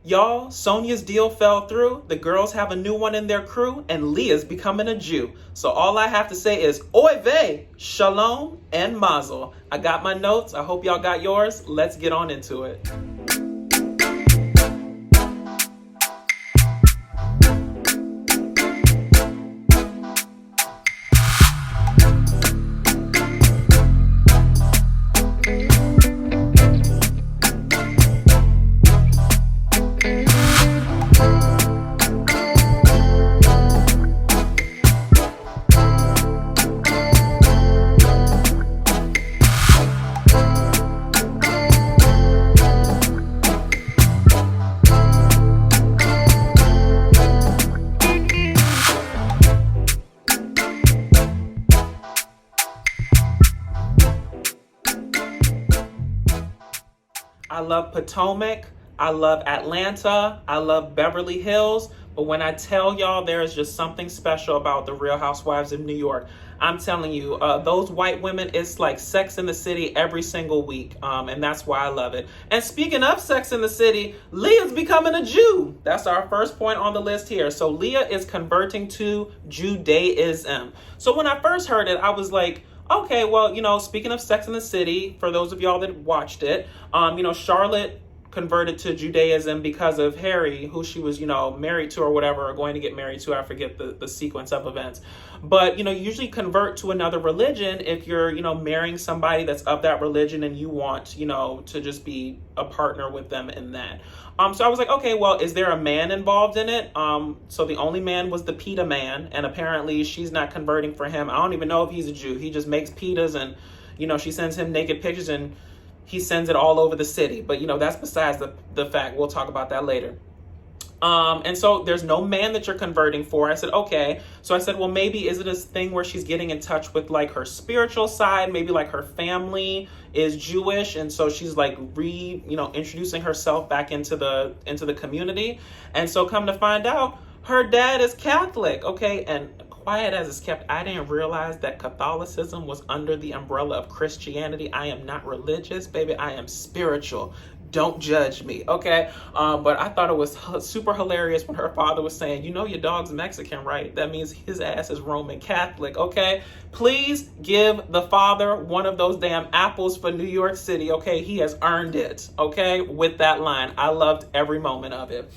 Y'all, Sonja's deal fell through. The girls have a new one in their crew, and Leah's becoming a Jew. So all I have to say is, oy vey, shalom, and mazel. I got my notes. I hope y'all got yours. Let's get on into it. I love Potomac. I love Atlanta. I love Beverly Hills. But when I tell y'all there is just something special about the Real Housewives of New York, I'm telling you, those white women, it's like Sex in the City every single week. And that's why I love it. And speaking of Sex in the City, Leah's becoming a Jew. That's our first point on the list here. So Leah is converting to Judaism. So when I first heard it, I was like, okay, well, speaking of Sex in the City, for those of y'all that watched it, Charlotte converted to Judaism because of Harry, who she was, married to or whatever, or going to get married to. I forget the sequence of events. But, you usually convert to another religion if you're, marrying somebody that's of that religion and you want, to just be a partner with them in that. So I was like, okay, well, is there a man involved in it? So the only man was the pita man, and apparently she's not converting for him. I don't even know if he's a Jew. He just makes pitas, and, she sends him naked pictures, and he sends it all over the city. But, that's besides the fact. We'll talk about that later. And so there's no man that you're converting for. I said, okay. So I said, well, maybe is it a thing where she's getting in touch with like her spiritual side? Maybe like her family is Jewish. And so she's like introducing herself back into the community. And so come to find out, her dad is Catholic. Okay. And quiet as it's kept, I didn't realize that Catholicism was under the umbrella of Christianity. I am not religious, baby. I am spiritual. Don't judge me, okay? But I thought it was super hilarious when her father was saying, your dog's Mexican, right? That means his ass is Roman Catholic, okay? Please give the father one of those damn apples for New York City, okay? He has earned it, okay? With that line. I loved every moment of it.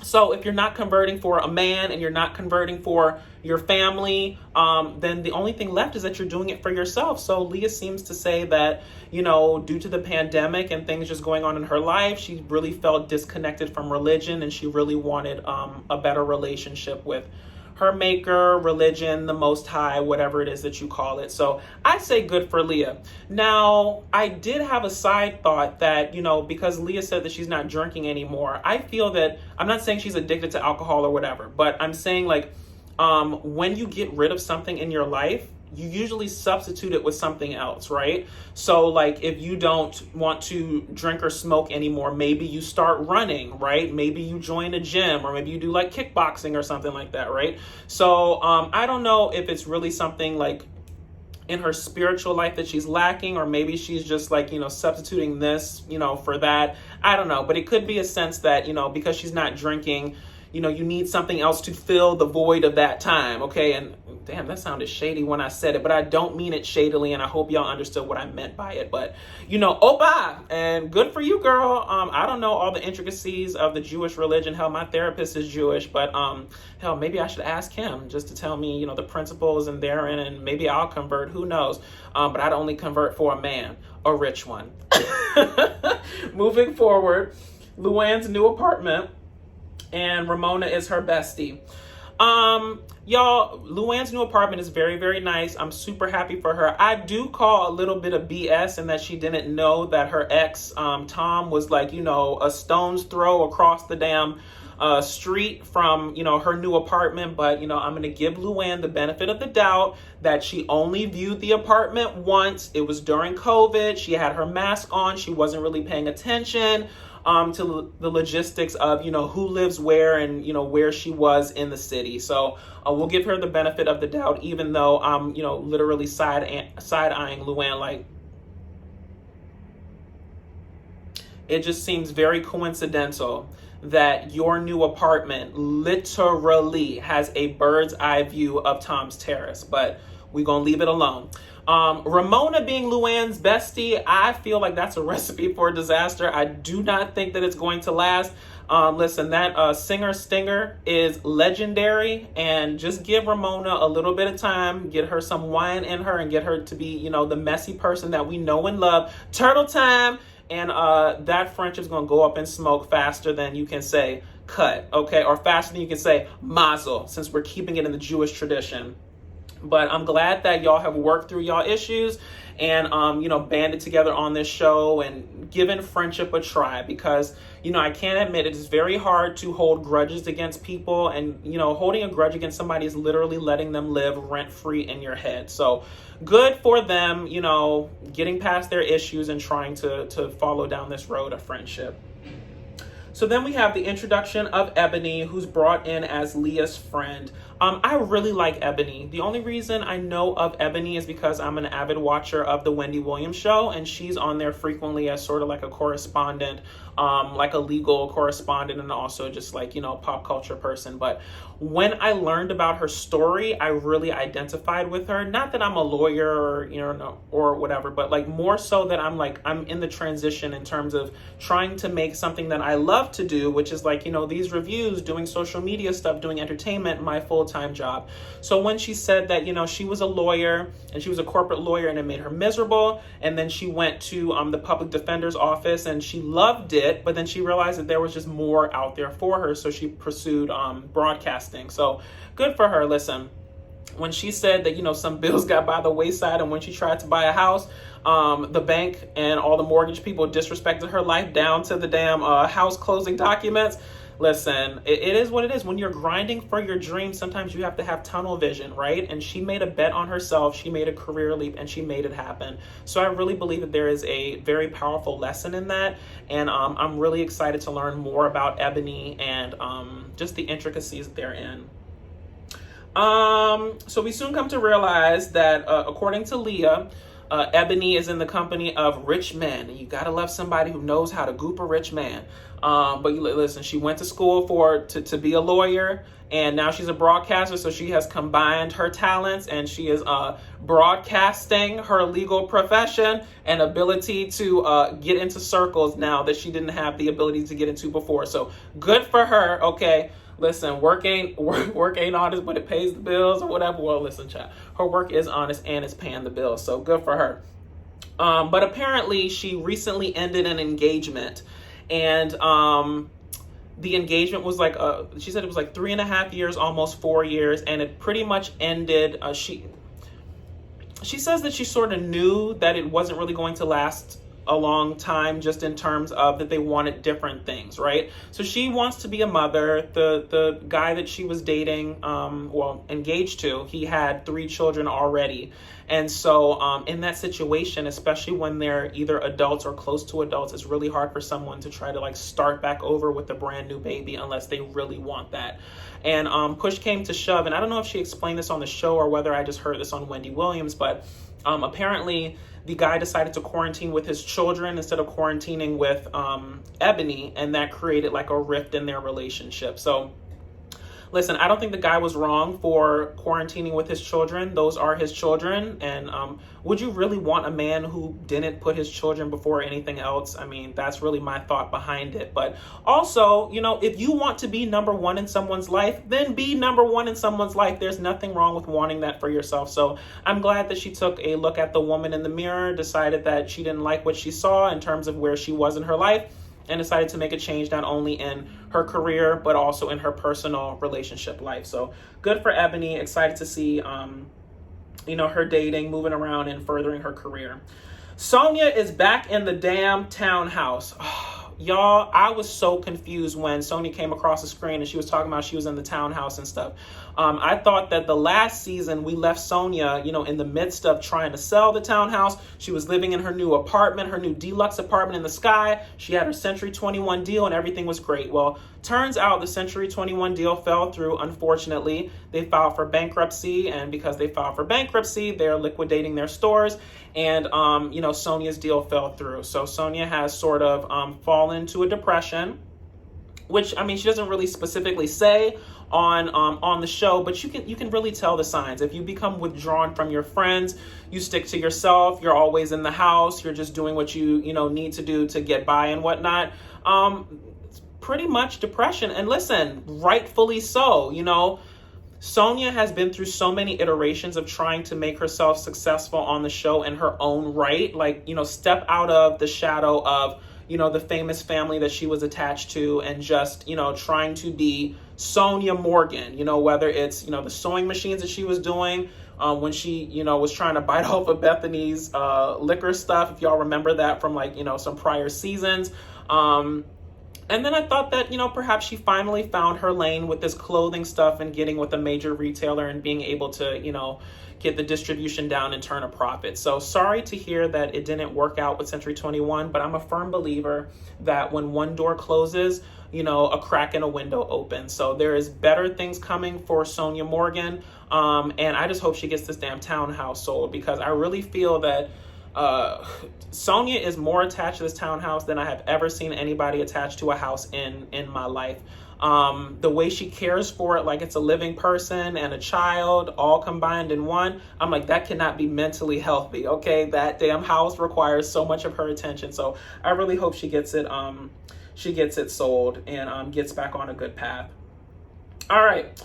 So if you're not converting for a man and you're not converting for your family, then the only thing left is that you're doing it for yourself. So Leah seems to say that, due to the pandemic and things just going on in her life, she really felt disconnected from religion, and she really wanted a better relationship with her maker, religion, the Most High, whatever it is that you call it. So I say good for Leah. Now, I did have a side thought that, because Leah said that she's not drinking anymore, I feel that, I'm not saying she's addicted to alcohol or whatever, but I'm saying like, when you get rid of something in your life, you usually substitute it with something else, right? So like if you don't want to drink or smoke anymore, maybe you start running, right? Maybe you join a gym, or maybe you do like kickboxing or something like that, right? So I don't know if it's really something like in her spiritual life that she's lacking, or maybe she's just like, substituting this, for that. I don't know, but it could be a sense that, because she's not drinking, you need something else to fill the void of that time, okay? And damn, that sounded shady when I said it, but I don't mean it shadily, and I hope y'all understood what I meant by it. But, opa, and good for you, girl. I don't know all the intricacies of the Jewish religion. Hell, my therapist is Jewish, but hell, maybe I should ask him just to tell me, the principles and therein, and maybe I'll convert. Who knows? But I'd only convert for a man, a rich one. Moving forward, Luann's new apartment, and Ramona is her bestie. Y'all, Luann's new apartment is very, very nice. I'm super happy for her. I do call a little bit of BS in that she didn't know that her ex, Tom, was like, a stone's throw across the damn street from, her new apartment. But, I'm going to give Luann the benefit of the doubt that she only viewed the apartment once. It was during COVID. She had her mask on. She wasn't really paying attention to the logistics of, who lives where and, where she was in the city. So we'll give her the benefit of the doubt, even though I'm, literally side-eyeing Luann like, it just seems very coincidental that your new apartment literally has a bird's eye view of Tom's Terrace, but we're gonna leave it alone. Ramona being Luann's bestie, I feel like that's a recipe for a disaster. I do not think that it's going to last. Listen, that singer Stinger is legendary, and just give Ramona a little bit of time, get her some wine in her, and get her to be, the messy person that we know and love. Turtle time, and that friendship's gonna go up in smoke faster than you can say cut, okay, or faster than you can say mazel, since we're keeping it in the Jewish tradition. But I'm glad that y'all have worked through y'all issues and, banded together on this show and given friendship a try, because, I can't admit it is very hard to hold grudges against people, and, holding a grudge against somebody is literally letting them live rent free in your head. So good for them, getting past their issues and trying to follow down this road of friendship. So then we have the introduction of Eboni, who's brought in as Leah's friend. I really like Eboni. The only reason I know of Eboni is because I'm an avid watcher of the Wendy Williams show, and she's on there frequently as sort of like a correspondent, like a legal correspondent, and also just like, pop culture person. But when I learned about her story, I really identified with her. Not that I'm a lawyer or, or whatever, but like more so that I'm in the transition in terms of trying to make something that I love to do, which is like, these reviews, doing social media stuff, doing entertainment, my full-time job. So when she said that, she was a lawyer and she was a corporate lawyer and it made her miserable, and then she went to the public defender's office and she loved it, but then she realized that there was just more out there for her, so she pursued broadcasting. So good for her. Listen, when she said that, some bills got by the wayside, and when she tried to buy a house, the bank and all the mortgage people disrespected her life down to the damn house closing documents. Listen, it is what it is. When you're grinding for your dream, sometimes you have to have tunnel vision, right? And she made a bet on herself. She made a career leap and she made it happen. So I really believe that there is a very powerful lesson in that. And I'm really excited to learn more about Eboni and just the intricacies therein. So we soon come to realize that according to Leah, Eboni is in the company of rich men, and you gotta love somebody who knows how to goop a rich man. But listen, she went to school to be a lawyer, and now she's a broadcaster, so she has combined her talents, and she is broadcasting her legal profession and ability to get into circles now that she didn't have the ability to get into before. So good for her, okay? Listen, work ain't honest, but it pays the bills or whatever. Well, listen, chat. Her work is honest and it's paying the bills, so good for her. But apparently, she recently ended an engagement, and the engagement was like she said it was like 3.5 years, almost 4 years, and it pretty much ended. She says that she sort of knew that it wasn't really going to last a long time, just in terms of that they wanted different things, right? So she wants to be a mother. The guy that she was dating, engaged to, he had 3 children already. And so in that situation, especially when they're either adults or close to adults, it's really hard for someone to try to like start back over with a brand new baby unless they really want that. And push came to shove, and I don't know if she explained this on the show or whether I just heard this on Wendy Williams, but apparently the guy decided to quarantine with his children instead of quarantining with Eboni, and that created like a rift in their relationship. So listen, I don't think the guy was wrong for quarantining with his children. Those are his children. And would you really want a man who didn't put his children before anything else? I mean, that's really my thought behind it. But also, if you want to be number one in someone's life, then be number one in someone's life. There's nothing wrong with wanting that for yourself. So I'm glad that she took a look at the woman in the mirror, decided that she didn't like what she saw in terms of where she was in her life, and decided to make a change not only in her career, but also in her personal relationship life. So good for Eboni. Excited to see, her dating, moving around and furthering her career. Sonja is back in the damn townhouse. Oh, y'all, I was so confused when Sonja came across the screen and she was talking about she was in the townhouse and stuff. I thought that the last season we left Sonja, in the midst of trying to sell the townhouse. She was living in her new apartment, her new deluxe apartment in the sky. She had her Century 21 deal and everything was great. Well, turns out the Century 21 deal fell through, unfortunately. They filed for bankruptcy, and because they filed for bankruptcy, they're liquidating their stores, and, Sonja's deal fell through. So Sonja has sort of fallen into a depression, which, she doesn't really specifically say on the show, but you can really tell the signs. If you become withdrawn from your friends, you stick to yourself, you're always in the house, you're just doing what you need to do to get by and whatnot. Pretty much depression. And listen, rightfully so. Sonja has been through so many iterations of trying to make herself successful on the show in her own right. Like, step out of the shadow of, the famous family that she was attached to, and just, trying to be Sonja Morgan, whether it's, the sewing machines that she was doing, when she, was trying to bite off of Bethany's liquor stuff, if y'all remember that from some prior seasons. And then I thought that, perhaps she finally found her lane with this clothing stuff and getting with a major retailer and being able to, get the distribution down and turn a profit. So sorry to hear that it didn't work out with Century 21, but I'm a firm believer that when one door closes, a crack in a window opens. So there is better things coming for Sonja Morgan. And I just hope she gets this damn townhouse sold, because I really feel that Sonja is more attached to this townhouse than I have ever seen anybody attached to a house in my life. The way she cares for it like it's a living person and a child all combined in one, I'm like, that cannot be mentally healthy. Okay, that damn house requires so much of her attention. So I really hope she gets it sold and gets back on a good path. All right.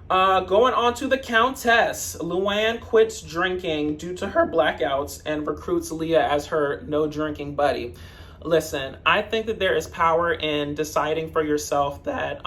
Going on to the Countess. Luann quits drinking due to her blackouts and recruits Leah as her no drinking buddy. Listen, I think that there is power in deciding for yourself that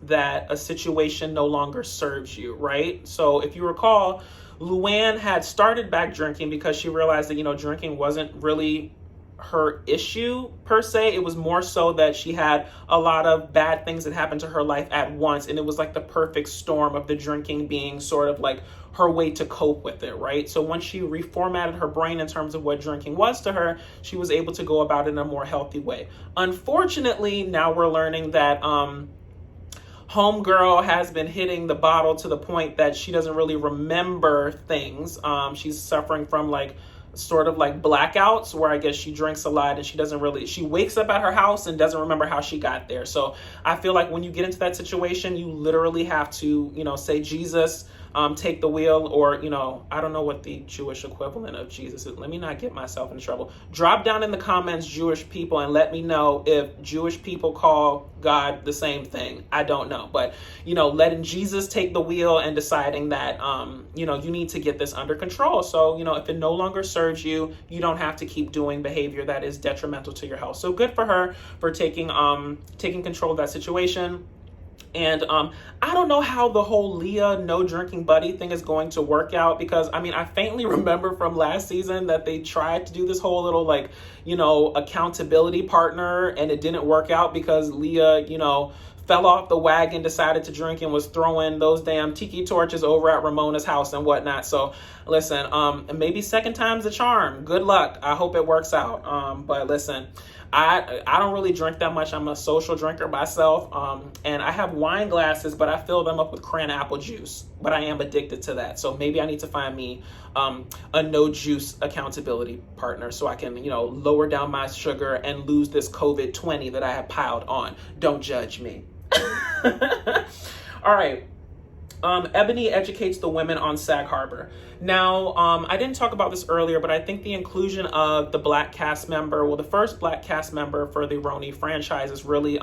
that a situation no longer serves you, right? So if you recall, Luann had started back drinking because she realized that, drinking wasn't really her issue per se. It was more so that she had a lot of bad things that happened to her life at once, and it was like the perfect storm of the drinking being sort of like her way to cope with it, right? So once she reformatted her brain in terms of what drinking was to her, she was able to go about it in a more healthy way. Unfortunately, now we're learning that homegirl has been hitting the bottle to the point that she doesn't really remember things. She's suffering from sort of like blackouts, where I guess she drinks a lot and she wakes up at her house and doesn't remember how she got there. So I feel like when you get into that situation, you literally have to, say, Jesus, take the wheel, or, I don't know what the Jewish equivalent of Jesus is. Let me not get myself in trouble. Drop down in the comments, Jewish people, and let me know if Jewish people call God the same thing. I don't know. But, letting Jesus take the wheel and deciding that, you need to get this under control. So, if it no longer serves you, you don't have to keep doing behavior that is detrimental to your health. So good for her for taking control of that situation. And I don't know how the whole Leah no drinking buddy thing is going to work out, because I faintly remember from last season that they tried to do this whole little accountability partner, and it didn't work out because Leah fell off the wagon, decided to drink, and was throwing those damn tiki torches over at Ramona's house and whatnot. So listen, maybe second time's the charm. Good luck. I hope it works out. But listen, I don't really drink that much. I'm a social drinker myself. And I have wine glasses, but I fill them up with cran apple juice. But I am addicted to that. So maybe I need to find me a no juice accountability partner so I can, lower down my sugar and lose this COVID-20 that I have piled on. Don't judge me. All right. Eboni educates the women on Sag Harbor. Now, I didn't talk about this earlier, but I think the inclusion of the black cast member, the first black cast member for the Rhony franchise, is really,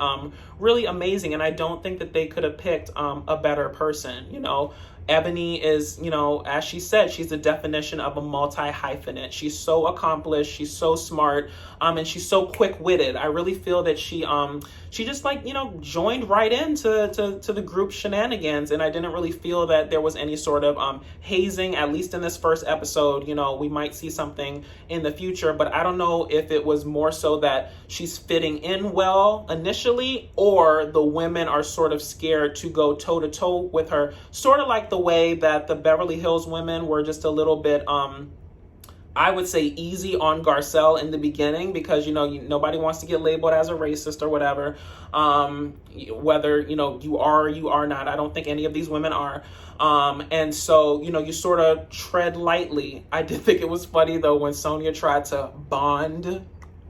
really amazing. And I don't think that they could have picked a better person. Eboni is, you know, as she said, she's the definition of a multi-hyphenate. She's so accomplished, she's so smart, and she's so quick-witted. I really feel that she just, like, you know, joined right into the group shenanigans, and I didn't really feel that there was any sort of hazing, at least in this first episode. You know, we might see something in the future, but I don't know if it was more so that she's fitting in well initially, or the women are sort of scared to go toe-to-toe with her, sort of like the way that the Beverly Hills women were just a little bit, I would say, easy on Garcelle in the beginning, because, you know, nobody wants to get labeled as a racist or whatever. Whether, you know, you are or you are not. I don't think any of these women are. And so, you know, you sort of tread lightly. I did think it was funny, though, when Sonja tried to bond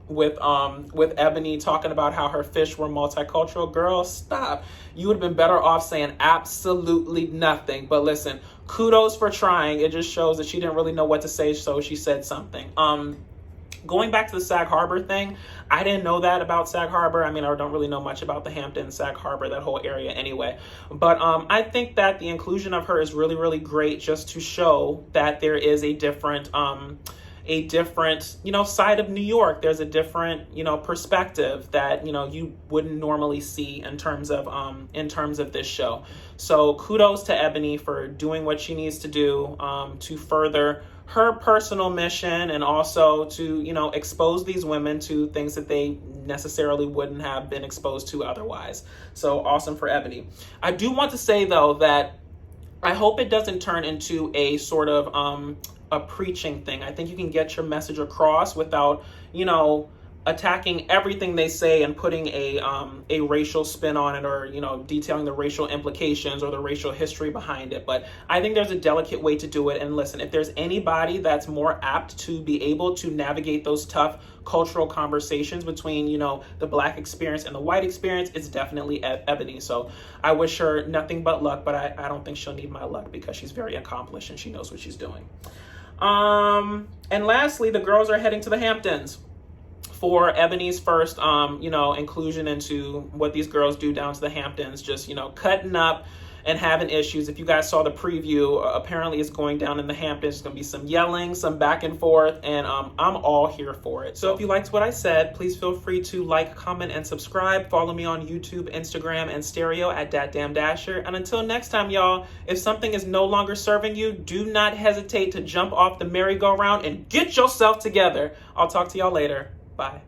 with Eboni, talking about how her fish were multicultural. Girl, stop. You would have been better off saying absolutely nothing. But listen, kudos for trying. It just shows that she didn't really know what to say, so she said something. Going back to the Sag Harbor thing, I didn't know that about Sag Harbor. I mean, I don't really know much about the Hamptons, Sag Harbor, that whole area anyway. But I think that the inclusion of her is really, really great, just to show that there is a different, you know, side of New York. There's a different, you know, perspective that, you know, you wouldn't normally see in terms of this show. So kudos to Eboni for doing what she needs to do to further her personal mission, and also to, you know, expose these women to things that they necessarily wouldn't have been exposed to otherwise. So awesome for Eboni. I do want to say, though, that I hope it doesn't turn into a sort of a preaching thing. I think you can get your message across without, you know, attacking everything they say and putting a racial spin on it, or, you know, detailing the racial implications or the racial history behind it. But I think there's a delicate way to do it. And listen, if there's anybody that's more apt to be able to navigate those tough cultural conversations between, you know, the Black experience and the white experience, it's definitely Eboni. So I wish her nothing but luck, but I don't think she'll need my luck, because she's very accomplished and she knows what she's doing. And lastly, the girls are heading to the Hamptons for Eboni's first, you know, inclusion into what these girls do down to the Hamptons, just, you know, cutting up and having issues. If you guys saw the preview, apparently it's going down in the Hamptons. There's going to be some yelling, some back and forth, and I'm all here for it. So if you liked what I said, please feel free to like, comment, and subscribe. Follow me on YouTube, Instagram, and Stereo at DatDamnDasher. And until next time, y'all, if something is no longer serving you, do not hesitate to jump off the merry-go-round and get yourself together. I'll talk to y'all later. Bye.